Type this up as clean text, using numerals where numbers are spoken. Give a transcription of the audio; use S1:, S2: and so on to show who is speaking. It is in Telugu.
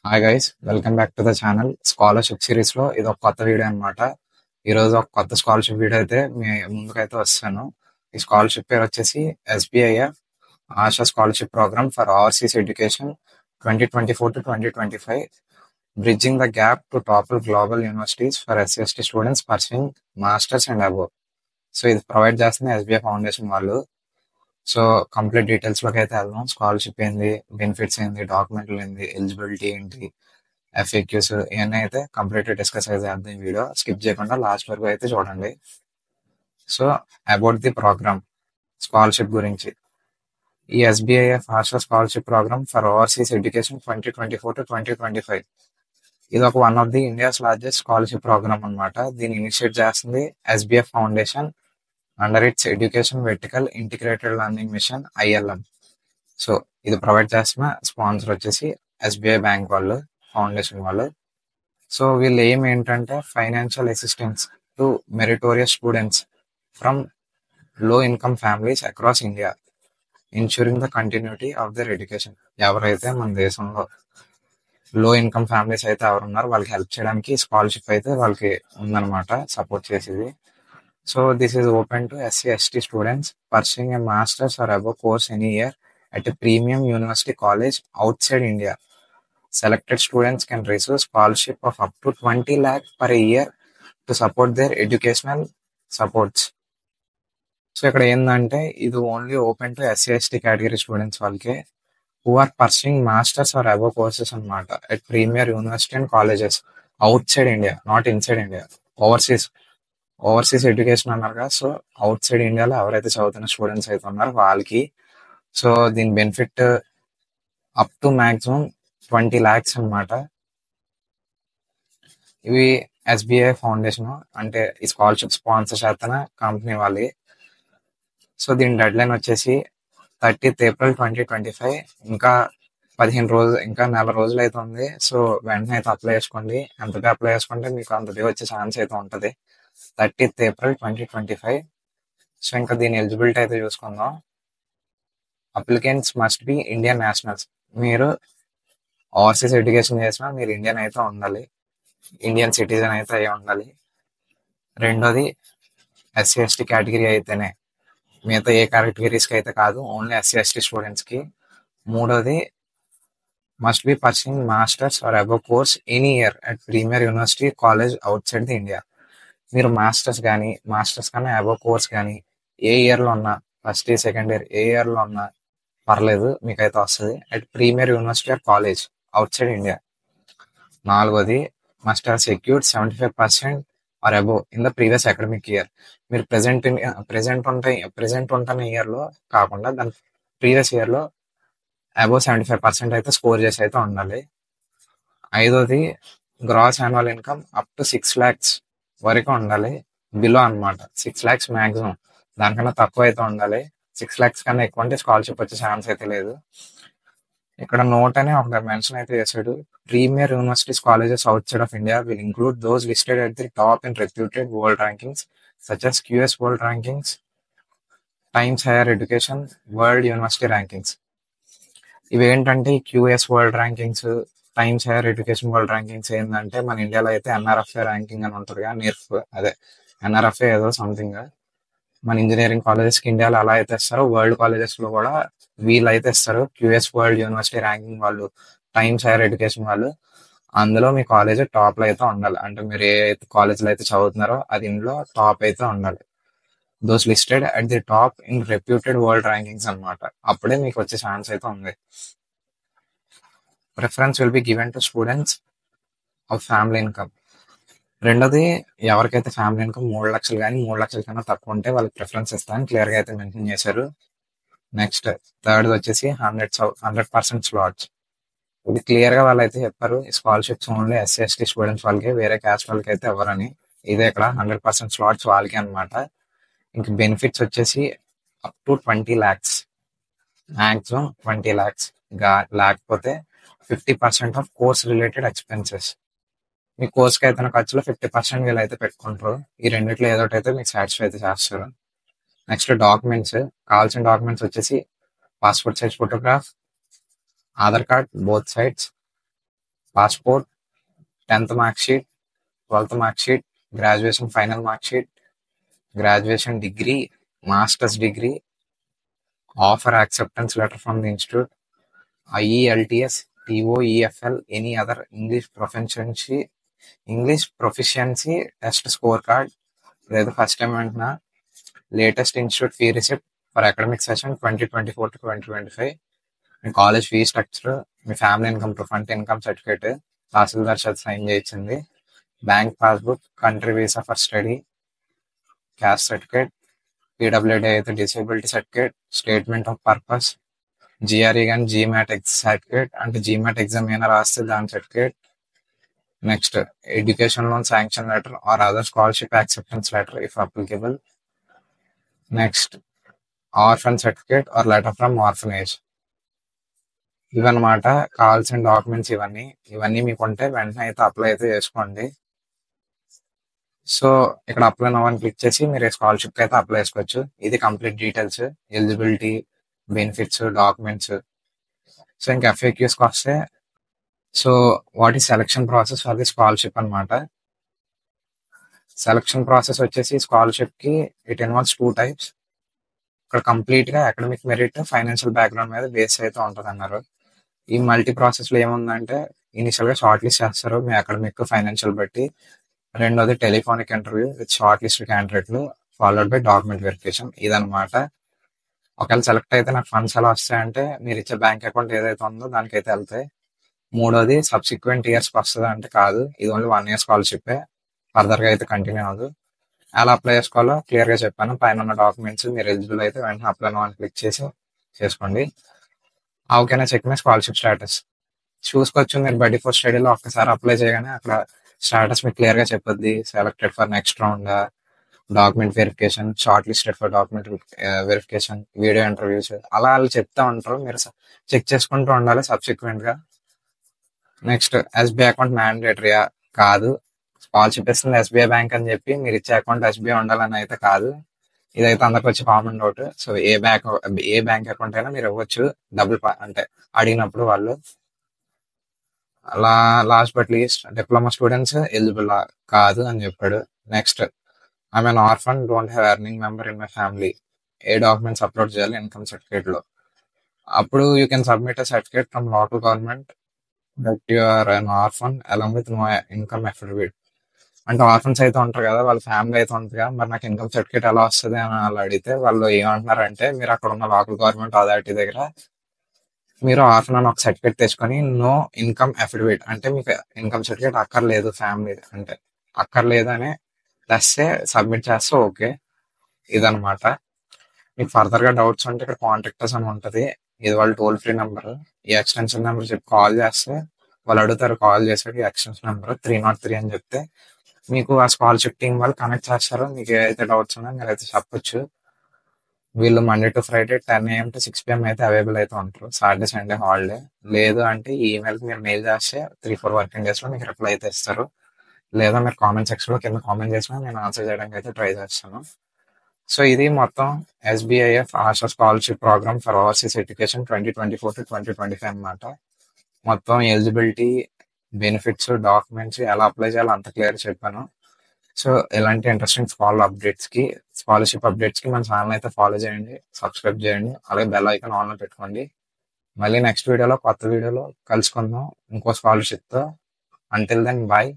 S1: Hi guys, welcome back to the channel. Scholarship series లో ఇది ఒక కొత్త వీడియో అన్నమాట. ఈ రోజు ఒక కొత్త స్కాలర్షిప్ వీడియో అయితే మీ ముందుకైతే వస్తాను. ఈ స్కాలర్షిప్ పేరు వచ్చేసి SBIF Asha scholarship program for overseas education 2024 to 2025, bridging the gap to top global universities for SC students pursuing masters and above. So ఇది ప్రొవైడ్ చేస్తుంది ఎస్బీఐ ఫౌండేషన్ వాళ్ళు. సో కంప్లీట్ డీటెయిల్స్ లోకి అయితే వెళ్దాం. స్కాలర్షిప్ ఏంది, బెనిఫిట్స్ ఏంది, డాక్యుమెంట్లు ఏంది, ఎలిజిబిలిటీ ఏంటి, ఎఫ్ఏక్యూస్ ఇవన్నీ అయితే కంప్లీట్ డిస్కస్ అయితే చేద్దాం. ఈ వీడియో స్కిప్ చేయకుండా లాస్ట్ వరకు అయితే చూడండి. So about the program, scholarship గురించి. ఈ SBIF Asha scholarship program for overseas education 2024 to 2025, ఇది ఒక one of the India's largest scholarship program అన్నమాట. దీన్ని ఇనిషియేట్ చేస్తుంది SBF foundation under its education vertical integrated learning mission ILM. So ఇది ప్రొవైడ్ చేస్తున్న స్పాన్సర్ వచ్చేసి ఎస్బీఐ బ్యాంక్ వాళ్ళు, ఫౌండేషన్ వాళ్ళు. సో వీళ్ళ ఎయిమ్ ఏంటంటే financial assistance to meritorious students from low income families across India, insuring the continuity of their education. ఎవరైతే మన దేశంలో లో ఇన్కమ్ ఫ్యామిలీస్ అయితే ఎవరున్నారో వాళ్ళకి హెల్ప్ చేయడానికి స్కాలర్షిప్ అయితే వాళ్ళకి ఉందన్నమాట, సపోర్ట్ చేసేది. So this is open to SC/ST students pursuing a master's or above course any year at a premium university college outside India. Selected students can receive scholarship of up to 20 lakh per year to support their educational supports. So ఇక్కడ ఏంటంటే ఇది only open to SC ST category students వాళ్ళకి who are pursuing masters or above courses అనమాట at premier university and colleges outside India, not inside India. Overseas education అన్నారు కదా, సో అవుట్ సైడ్ ఇండియాలో ఎవరైతే చదువుతున్న స్టూడెంట్స్ అయితే ఉన్నారో వాళ్ళకి. సో దీని benefit up to maximum 20 lakhs అనమాట. ఇవి ఎస్బీఐ ఫౌండేషన్ అంటే ఈ స్కాలర్షిప్ స్పాన్సర్ చేస్తున్న కంపెనీ వాళ్ళకి. సో దీని డెడ్ లైన్ వచ్చేసి 30th April 2025. ఇంకా 15 రోజులు, ఇంకా నెల రోజులు అయితే ఉంది. సో వెంటనే అయితే అప్లై చేసుకోండి. ఎంతగా అప్లై చేసుకుంటే మీకు అంతగా వచ్చే ఛాన్స్ అయితే ఉంటుంది. 30th April 2025. సో ఇంకా దీని ఎలిజిబిలిటీ అయితే చూసుకుందాం. Applicants must be Indian nationals. మీరు ఓవర్సీస్ ఎడ్యుకేషన్ చేసినా మీరు ఇండియన్ అయితే ఉండాలి, ఇండియన్ సిటిజన్ అయితే అయి ఉండాలి. రెండోది ఎస్సీ/ఎస్టీ కేటగిరీ అయితేనే, మిగతా ఏ కేటగిరీస్కి అయితే కాదు, ఓన్లీ ఎస్సీ/ఎస్టీ స్టూడెంట్స్కి. మూడోది must be pursuing masters or above course any year at premier university college outside the India. మీరు మాస్టర్స్ కన్నా అబవ్ కోర్స్ కానీ ఏ ఇయర్లో ఉన్నా, ఫస్ట్ ఇయర్ సెకండ్ ఇయర్ ఏ ఇయర్లో ఉన్నా పర్లేదు, మీకైతే వస్తుంది at premier university or college outside India. నాలుగోది must have secured 75% or above in the previous academic year. మీరు ప్రెసెంట్ ఉంటున్న ఇయర్లో కాకుండా దాని ప్రీవియస్ ఇయర్లో అబోవ్ 75% అయితే స్కోర్ చేసి అయితే ఉండాలి. ఐదోది gross annual income up to 6 lakhs వరకు ఉండాలి. బిలో అనమాట, 6 lakhs మ్యాక్సిమం, దానికన్నా తక్కువ అయితే ఉండాలి. 6 lakhs కన్నా ఎక్కువ అంటే స్కాలర్షిప్ వచ్చే ఛాన్స్ అయితే లేదు. ఇక్కడ నోట్ అని ఒక మెన్షన్ అయితే చేశాడు. Premier universities colleges outside of India will include those listed at the top in reputed world rankings such as QS world rankings, times higher education world university rankings. ఇవేంటంటే QS world rankings, times higher education world rankings ఏంటంటే మన ఇండియాలో అయితే ఎన్ఆర్ఎఫ్ఏ ర్యాంకింగ్ అని ఉంటుంది కదా, అదే ఎన్ఆర్ఎఫ్ఏ ఏదో సంథింగ్. మన ఇంజనీరింగ్ కాలేజెస్కి ఇండియాలో అలా అయితే ఇస్తారు, వరల్డ్ కాలేజెస్లో కూడా వీళ్ళు అయితే ఇస్తారు. క్యూఎస్ వరల్డ్ యూనివర్సిటీ ర్యాంకింగ్ వాళ్ళు, టైమ్స్ హైయర్ ఎడ్యుకేషన్ వాళ్ళు. అందులో మీ కాలేజ్ టాప్లో అయితే ఉండాలి. అంటే మీరు ఏ కాలేజ్లో అయితే చదువుతున్నారో అది ఇందులో టాప్ అయితే ఉండాలి. Those listed at the top in reputed world rankings అనమాట. అప్పుడే మీకు వచ్చే ఛాన్స్ అయితే ఉంది. Preference will be given to students of family income. రెండోది, ఎవరికైతే ఫ్యామిలీ ఇన్కమ్ 3 లక్షలు కానీ 3 లక్షల కన్నా తక్కువ ఉంటే వాళ్ళకి ప్రిఫరెన్స్ ఇస్తామని క్లియర్గా అయితే మెన్షన్ చేశారు. నెక్స్ట్ థర్డ్ వచ్చేసి 100% స్లాట్స్. ఇది క్లియర్గా వాళ్ళు అయితే చెప్పారు, ఈ స్కాలర్షిప్స్ ఓన్లీ ఎస్సీ/ఎస్టీ స్టూడెంట్స్ వాళ్ళకి, వేరే క్యాస్ట్ వాళ్ళకి అయితే ఎవరని. ఇదే ఇక్కడ 100% స్లాట్స్ వాళ్ళకి అనమాట. ఇంక బెనిఫిట్స్ వచ్చేసి up to 20 lakhs, maximum 20 lakhs. లేకపోతే 50% ఆఫ్ కోర్స్ రిలేటెడ్ ఎక్స్పెన్సెస్. మీ కోర్స్కి అయితే ఖర్చులో 50% వీళ్ళు అయితే పెట్టుకుంటారు. ఈ రెండిట్లో ఏదో అయితే మీకు సాటిస్ఫై అయితే చేస్తారు. నెక్స్ట్ డాక్యుమెంట్స్, కావాల్సిన డాక్యుమెంట్స్ వచ్చేసి passport size photograph, Aadhaar card both sides, passport, 10th mark sheet, 12th mark sheet, graduation final mark sheet, graduation degree, masters degree, offer acceptance letter from the institute, IELTS, TOEFL, any other English proficiency test score card, లేదా ఫస్ట్ టైం వెంటనే latest institute fee receipt for academic session 2024 to 2025, me college fee structure, me family income proof అంటే ఇన్కమ్ సర్టిఫికేట్, తహసీల్దార్ చేత సైన్ చేయించింది, bank passbook, country visa for study, caste certificate, PWD అయితే disability certificate, statement of purpose, GRE కానీ GMAT సర్టిఫికేట్ అంటే GMAT ఎగ్జామ్ ఏమైనా రాస్తే దాని certificate, next education loan sanction letter or other scholarship acceptance letter if applicable, next orphan certificate or letter from orphanage. ఇవన్నమాట కావాల్సిన డాక్యుమెంట్స్. ఇవన్నీ మీకు ఉంటే వెంటనే అయితే అప్లై అయితే చేసుకోండి. సో ఇక్కడ అప్లై నౌ అని క్లిక్ చేసి మీరు స్కాలర్షిప్ అయితే అప్లై చేసుకోవచ్చు. ఇది complete details, eligibility, benefits, documents. So ఇంకా FAQs కి వస్తే, so what is selection process for the scholarship అనమాట. సెలక్షన్ ప్రాసెస్ వచ్చేసి స్కాలర్షిప్ కి ఇట్ ఇన్వాల్వ్స్ 2 టైప్స్. ఇక్కడ కంప్లీట్ గా అకాడమిక్ మెరిట్, ఫైనాన్షియల్ బ్యాక్గ్రౌండ్ మీద బేస్ అయితే ఉంటుంది అన్నారు. ఈ మల్టీ ప్రాసెస్ లో ఏముందంటే, ఇనిషియల్ గా షార్ట్ లిస్ట్ చేస్తారు మీ అకాడమిక్, ఫైనాన్షియల్ బట్టి. రెండోది telephonic interview with short list క్యాండిడేట్లు ఫాలోడ్ బై డాక్యుమెంట్ వెరిఫికేషన్. ఇదనమాట. ఒకవేళ సెలెక్ట్ అయితే నాకు ఫండ్స్ ఎలా వస్తాయంటే, మీరు ఇచ్చే బ్యాంక్ అకౌంట్ ఏదైతే ఉందో దానికైతే వెళ్తాయి. మూడోది సబ్సిక్వెంట్ ఇయర్స్ కి వస్తుంది అంటే కాదు, ఇది ఓన్లీ 1 year స్కాలర్షిప్, ఫర్దర్ గా అయితే కంటిన్యూ అవ్వదు. ఎలా అప్లై చేసుకోవాలో క్లియర్ గా చెప్పాను. పైన ఉన్న డాక్యుమెంట్స్ మీరు ఎలిజిబుల్ అయితే వెంటనే అప్లై నౌ అని క్లిక్ చేసి చేసుకోండి. How can I check my scholarship status చూసుకోవచ్చు. మీరు బడ్డీ ఫర్ స్టడీలో ఒక్కసారి అప్లై చేయగానే అక్కడ స్టేటస్ మీకు క్లియర్ గా చెప్పొద్ది. Selected for next round, document verification, short listed for document verification, video interviews, అలా వాళ్ళు చెప్తా ఉంటారు. మీరు చెక్ చేసుకుంటూ ఉండాలి సబ్సిక్వెంట్ గా. నెక్స్ట్ SBI అకౌంట్ మ్యాండేటరీయా? కాదు. స్కాలర్షిప్ ఇస్తుంది SBI బ్యాంక్ అని చెప్పి మీరు ఇచ్చే అకౌంట్ SBI ఉండాలని అయితే కాదు. ఇదైతే అందరికి వచ్చి కామన్ డౌట్. సో ఏ బ్యాంక్ అకౌంట్ అయినా మీరు ఇవ్వచ్చు, డబ్బులు అంటే అడిగినప్పుడు వాళ్ళు. అలా last but least diploma students eligible కాదు అని చెప్పాడు. Next I'm an orphan, don't have earning member in my family. ఏ డాక్యుమెంట్స్ అప్లోడ్ చేయాలి ఇన్కమ్ సర్టిఫికేట్ లో? అప్పుడు you can submit a certificate from local government that you are an orphan along with no income affidavit. అంటే ఆర్ఫన్స్ అయితే ఉంటారు కదా, వాళ్ళ ఫ్యామిలీ అయితే ఉంటుంది కదా, మరి నాకు ఇన్కమ్ సర్టిఫికేట్ ఎలా వస్తుంది అని వాళ్ళు అడిగితే వాళ్ళు ఏమంటున్నారంటే, మీరు అక్కడ ఉన్న లోకల్ గవర్నమెంట్ అథారిటీ దగ్గర మీరు ఆర్ఫన్ అని ఒక సర్టిఫికేట్ తెచ్చుకొని నో ఇన్కమ్ అఫిడవిట్ అంటే మీకు ఇన్కమ్ సర్టిఫికేట్ అక్కర్లేదు, ఫ్యామిలీ అంటే అక్కర్లేదు అని రాస్తే సబ్మిట్ చేస్తే ఓకే. ఇదనమాట. మీకు ఫర్దర్ గా డౌట్స్ ఉంటే ఇక్కడ కాంటాక్టర్స్ అని ఉంటది. ఇది వాళ్ళ టోల్ ఫ్రీ నెంబర్. ఈ ఎక్స్టెన్షన్ నెంబర్ చెప్పి కాల్ చేస్తే వాళ్ళు అడుగుతారు, కాల్ చేసాడు ఈ ఎక్స్టెన్షన్ నెంబర్ 303 అని చెప్తే మీకు ఆ స్కాలర్షిప్ టీం వాళ్ళు కనెక్ట్ చేస్తారు. మీకు ఏదైతే డౌట్స్ ఉన్నాయో మీరైతే చెప్పొచ్చు. వీళ్ళు Monday to Friday 10 AM to 6 PM అయితే అవైలబుల్ అయితే ఉంటారు. Saturday Sunday holiday. లేదు అంటే ఈ ఈమెయిల్ కి మీరు మెయిల్ చేస్తే 3-4 వర్కింగ్ డేస్ లో మీకు రిప్లై అయితే ఇస్తారు. లేదా మీరు కామెంట్ సెక్షన్ లో కింద కామెంట్ చేసినా నేను ఆన్సర్ చేయడానికి అయితే ట్రై చేస్తాను. సో ఇది మొత్తం SBIF Asha scholarship program for overseas education 2024 to 2025 అన్నమాట. మొత్తం ఎలిజిబిలిటీ, బెనిఫిట్స్, డాక్యుమెంట్స్ ఎలా అప్లై చేయాలో అంత క్లియర్ చెప్పాను. సో ఇలాంటి ఇంట్రెస్టింగ్ స్కాలర్షిప్ అప్డేట్స్ కి మన ఛానల్ అయితే ఫాలో చేయండి, సబ్స్క్రైబ్ చేయండి, అలాగే బెల్ ఐకాన్ ఆన్ లో పెట్టుకోండి. మళ్ళీ నెక్స్ట్ వీడియోలో కొత్త వీడియోలో కలుసుకుందాం ఇంకో స్కాలర్షిప్ తో. Until then bye.